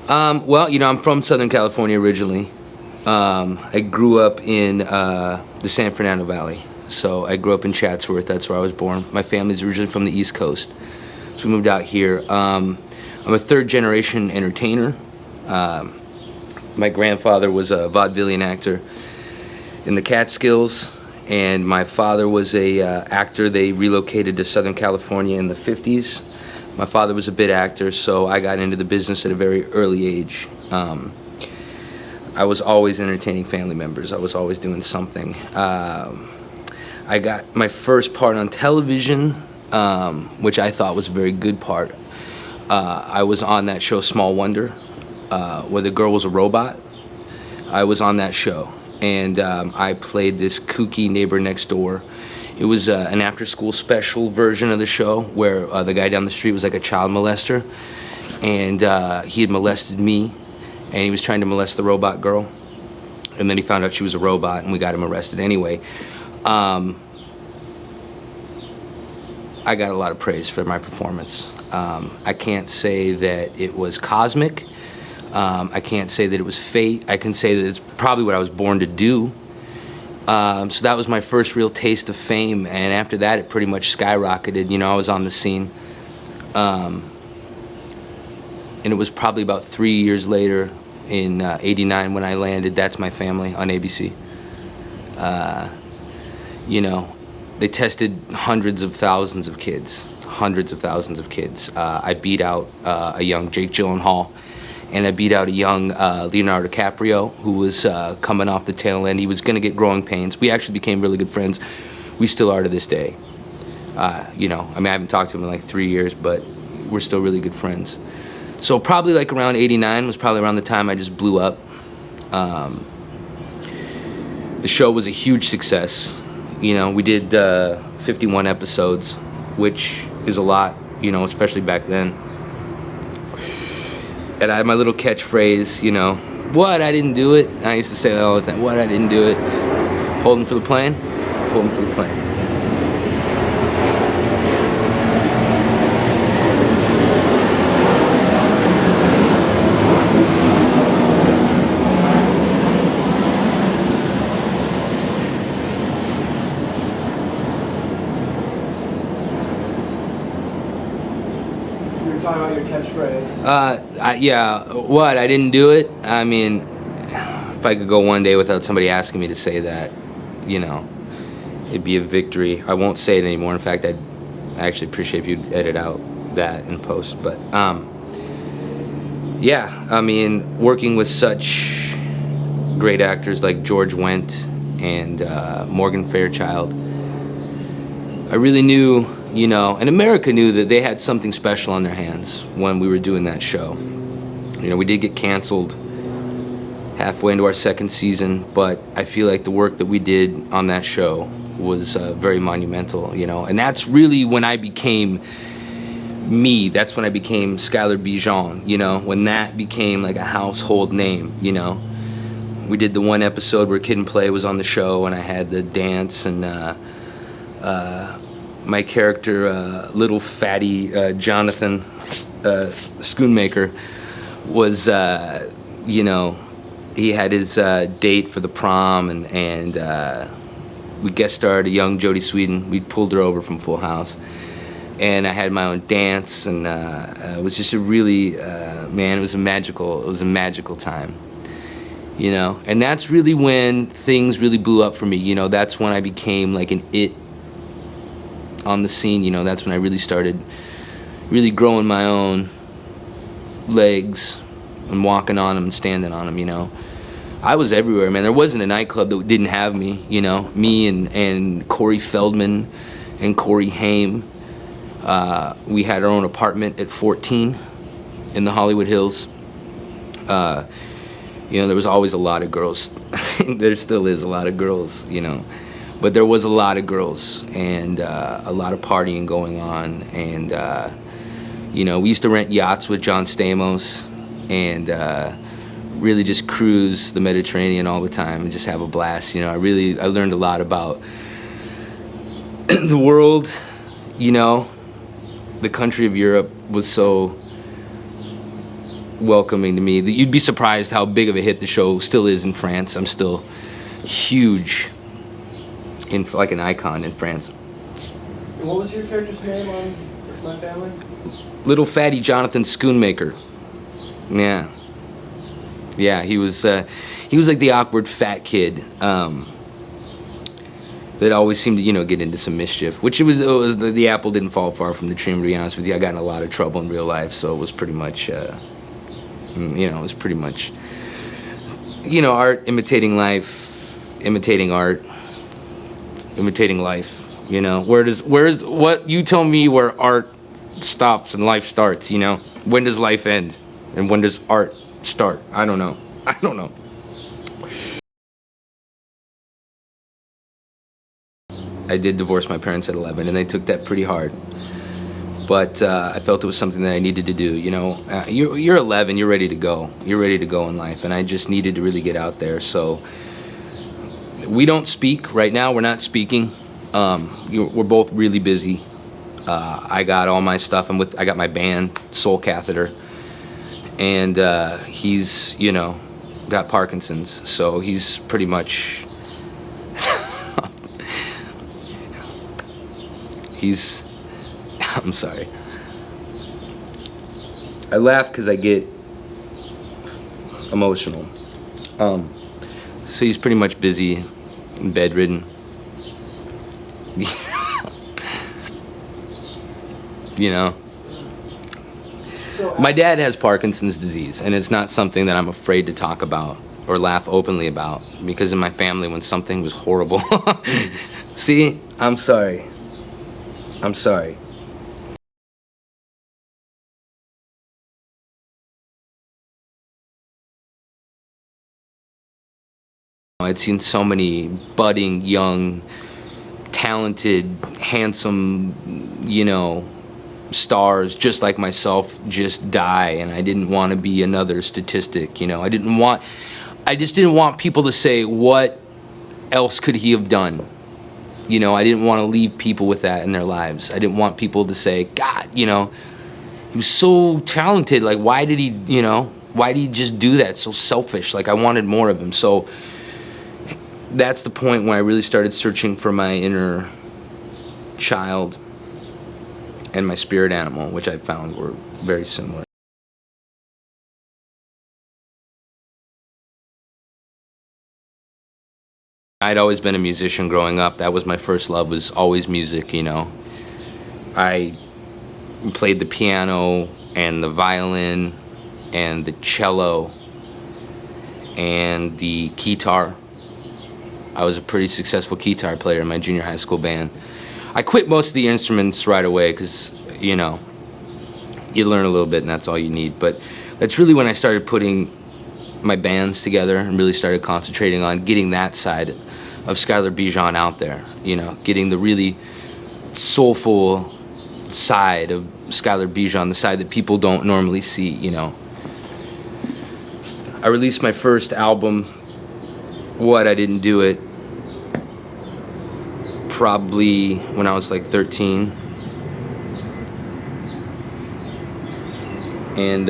Well, I'm from Southern California originally. I grew up in the San Fernando Valley. So I grew up in Chatsworth. That's where I was born. My family's originally from the East Coast. So we moved out here. I'm a third-generation entertainer. My grandfather was a vaudevillian actor in the Catskills, and my father was a actor. They relocated to Southern California in the 50s. My father was a bit actor, so I got into the business at a very early age. I was always entertaining family members. I was always doing something. I got my first part on television, which I thought was a very good part. I was on that show Small Wonder, where the girl was a robot. I was on that show, and I played this kooky neighbor next door. It was an after-school special version of the show where the guy down the street was like a child molester, and he had molested me, and he was trying to molest the robot girl, and then he found out she was a robot, and we got him arrested anyway. I got a lot of praise for my performance. I can't say that it was cosmic. I can't say that it was fate. I can say that it's probably what I was born to do. So that was my first real taste of fame, and after that it pretty much skyrocketed. I was on the scene. And it was probably about 3 years later in '89 when I landed That's My Family on ABC. They tested hundreds of thousands of kids. I beat out a young Jake Gyllenhaal, and I beat out a young Leonardo DiCaprio, who was coming off the tail end. He was going to get growing pains. We actually became really good friends. We still are to this day. I haven't talked to him in like 3 years, but we're still really good friends. So probably like around '89 was probably around the time I just blew up. The show was a huge success. We did 51 episodes, which is a lot, especially back then. And I had my little catchphrase, what, I didn't do it? I used to say that all the time, what, I didn't do it? Holding for the plane? Holding for the plane. Talking about your catchphrase. Yeah, what, I didn't do it? I mean, if I could go one day without somebody asking me to say that, it'd be a victory. I won't say it anymore. In fact, I actually appreciate if you'd edit out that in post. But, yeah, I mean, working with such great actors like George Wendt and Morgan Fairchild, I really knew, and America knew that they had something special on their hands when we were doing that show. We did get canceled halfway into our second season, but I feel like the work that we did on that show was very monumental, and that's really when I became me. That's when I became Skyler Bijorn, when that became like a household name, We did the one episode where Kid and Play was on the show, and I had the dance, and my character, little fatty Jonathan Schoonmaker, was, he had his date for the prom, and we guest starred a young Jodie Sweetin. We pulled her over from Full House, and I had my own dance, and it was just a really, it was a magical time. And that's really when things really blew up for me. That's when I became like an it on the scene. That's when I really started really growing my own legs and walking on them and standing on them. I was everywhere, man. There wasn't a nightclub that didn't have me. Me and Corey Feldman and Corey Haim. We had our own apartment at 14 in the Hollywood Hills. There was always a lot of girls. There still is a lot of girls, But there was a lot of girls and a lot of partying going on. And, we used to rent yachts with John Stamos and really just cruise the Mediterranean all the time and just have a blast. I learned a lot about the world. The country of Europe was so welcoming to me. You'd be surprised how big of a hit the show still is in France. I'm still huge, like an icon in France. And what was your character's name on It's My Family? Little fatty Jonathan Schoonmaker. Yeah. Yeah, he was like the awkward fat kid that always seemed to, get into some mischief. Which it was the apple didn't fall far from the tree, to be honest with you. I got in a lot of trouble in real life, so it was pretty much, art imitating life, imitating art, imitating life. What you tell me where art stops and life starts? When does life end, and when does art start? I don't know. I did divorce my parents at 11, and they took that pretty hard. But I felt it was something that I needed to do. You're 11, you're ready to go. You're ready to go in life, and I just needed to really get out there. So we don't speak right now. We're not speaking. We're both really busy. I got all my stuff. I got my band, Soul Catheter, and he's got Parkinson's, so he's pretty much. I'm sorry. I laugh because I get emotional. So he's pretty much busy and bedridden. My dad has Parkinson's disease, and it's not something that I'm afraid to talk about or laugh openly about, because in my family, when something was horrible. See, I'm sorry. I'd seen so many budding, young, talented, handsome, stars just like myself just die, and I didn't want to be another statistic. I just didn't want people to say, what else could he have done? I didn't want to leave people with that in their lives. I didn't want people to say, God, he was so talented. Like, why did he just do that? So selfish. Like, I wanted more of him. So that's the point when I really started searching for my inner child and my spirit animal, which I found were very similar. I'd always been a musician growing up. That was my first love, was always music. I played the piano and the violin and the cello and the guitar. I was a pretty successful guitar player in my junior high school band. I quit most of the instruments right away because, you learn a little bit and that's all you need. But that's really when I started putting my bands together and really started concentrating on getting that side of Skyler Bijorn out there. Getting the really soulful side of Skyler Bijorn, the side that people don't normally see, I released my first album, I Didn't Do It, probably when I was like 13. And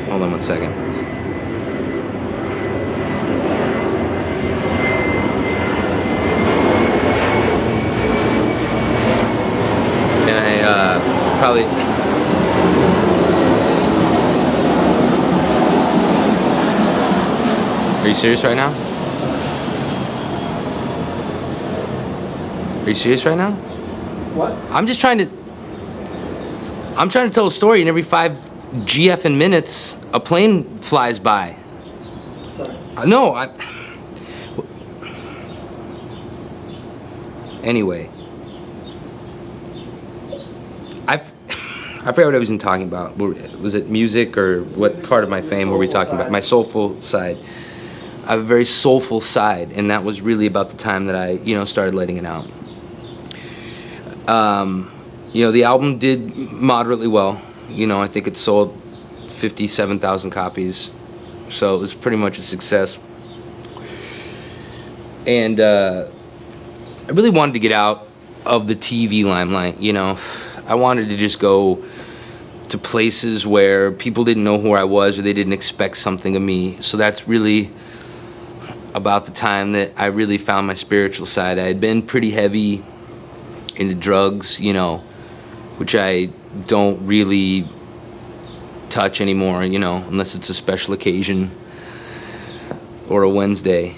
hold on one second. And I probably. Are you serious right now? Are you serious right now? What? I'm trying to tell a story, and every 5 GFing minutes, a plane flies by. Sorry. No, Anyway. I forgot what I was talking about. Was it music, or what part of my fame were we talking about? My soulful side. I have a very soulful side, and that was really about the time that I, started letting it out. The album did moderately well. I think it sold 57,000 copies, so it was pretty much a success. And I really wanted to get out of the TV limelight. I wanted to just go to places where people didn't know who I was or they didn't expect something of me. So that's really about the time that I really found my spiritual side. I had been pretty heavy into drugs, you know, which I don't really touch anymore, you know, unless it's a special occasion or a Wednesday.